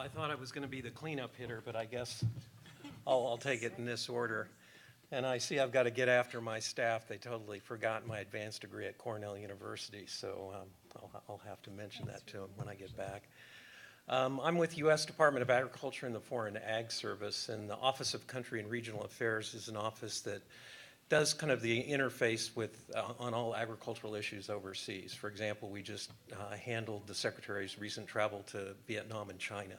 I thought I was going to be the cleanup hitter, but I guess I'll take it in this order. And I see I've got to get after my staff. They totally forgot my advanced degree at Cornell University, so I'll have to mention that to them when I get back. I'm with U.S. Department of Agriculture and the Foreign Ag Service, and the Office of Country and Regional Affairs is an office that does kind of the interface with on all agricultural issues overseas. For example, we just handled the Secretary's recent travel to Vietnam and China.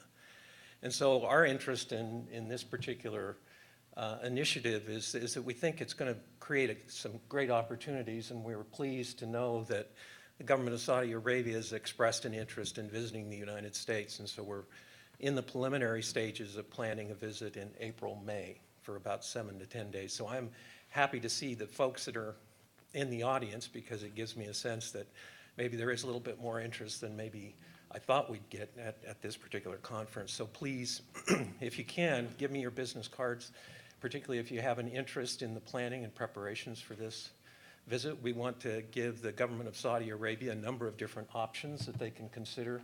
And so our interest in this particular initiative is that we think it's going to create some great opportunities, and we were pleased to know that the government of Saudi Arabia has expressed an interest in visiting the United States, and so we're in the preliminary stages of planning a visit in April, May for about 7 to 10 days. So I'm happy to see the folks that are in the audience, because it gives me a sense that maybe there is a little bit more interest than maybe I thought we'd get at this particular conference. So please, if you can, give me your business cards, particularly if you have an interest in the planning and preparations for this visit. We want to give the government of Saudi Arabia a number of different options that they can consider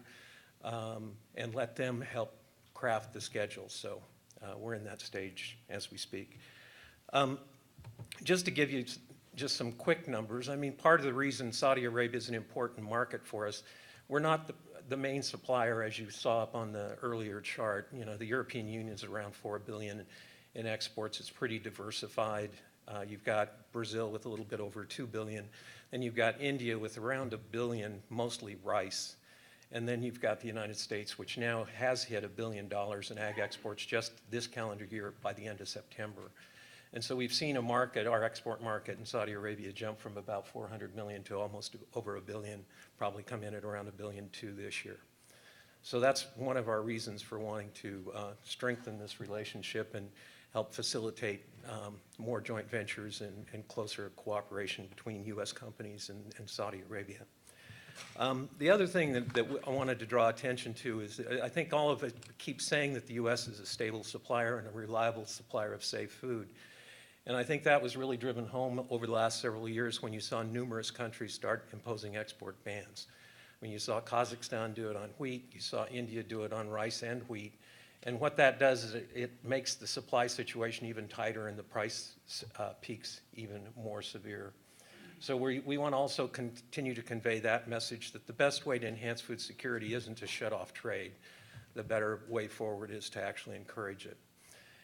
and let them help craft the schedule. So we're in that stage as we speak. Just to give you just some quick numbers, I mean, part of the reason Saudi Arabia is an important market for us, we're not the main supplier, as you saw up on the earlier chart. You know, the European Union is around $4 billion in exports. It's pretty diversified. You've got Brazil with a little bit over $2 billion. Then you've got India with around $1 billion, mostly rice. And then you've got the United States, which now has hit $1 billion in ag exports just this calendar year by the end of September. And so we've seen a market, our export market in Saudi Arabia, jump from about 400 million to almost over $1 billion, probably come in at around $1.2 billion this year. So that's one of our reasons for wanting to strengthen this relationship and help facilitate more joint ventures and closer cooperation between U.S. companies and Saudi Arabia. The other thing that I wanted to draw attention to is I think all of it keeps saying that the U.S. is a stable supplier and a reliable supplier of safe food. And I think that was really driven home over the last several years when you saw numerous countries start imposing export bans. When you saw Kazakhstan do it on wheat, you saw India do it on rice and wheat. And what that does is it makes the supply situation even tighter and the price peaks even more severe. So we want to also continue to convey that message that the best way to enhance food security isn't to shut off trade. The better way forward is to actually encourage it.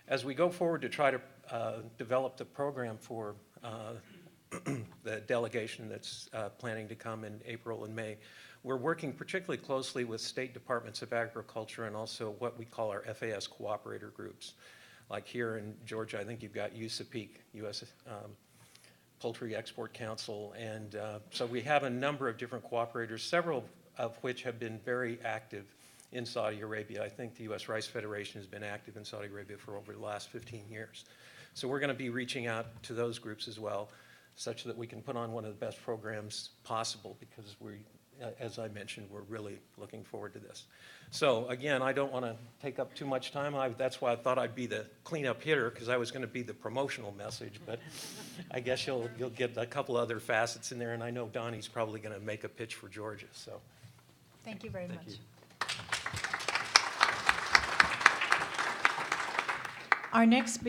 As we go forward to try to develop the program for the delegation that's planning to come in April and May, we're working particularly closely with state departments of agriculture and also what we call our FAS cooperator groups. Like here in Georgia, I think you've got USAPEC, U.S. Poultry Export Council, and so we have a number of different cooperators, several of which have been very active in Saudi Arabia. I think the U.S. Rice Federation has been active in Saudi Arabia for over the last 15 years. So we're going to be reaching out to those groups as well, such that we can put on one of the best programs possible, because as I mentioned, we're really looking forward to this. So again, I don't want to take up too much time. That's why I thought I'd be the cleanup hitter, because I was going to be the promotional message, but I guess you'll get a couple other facets in there, and I know Donnie's probably going to make a pitch for Georgia. So thank you very much. you. Our next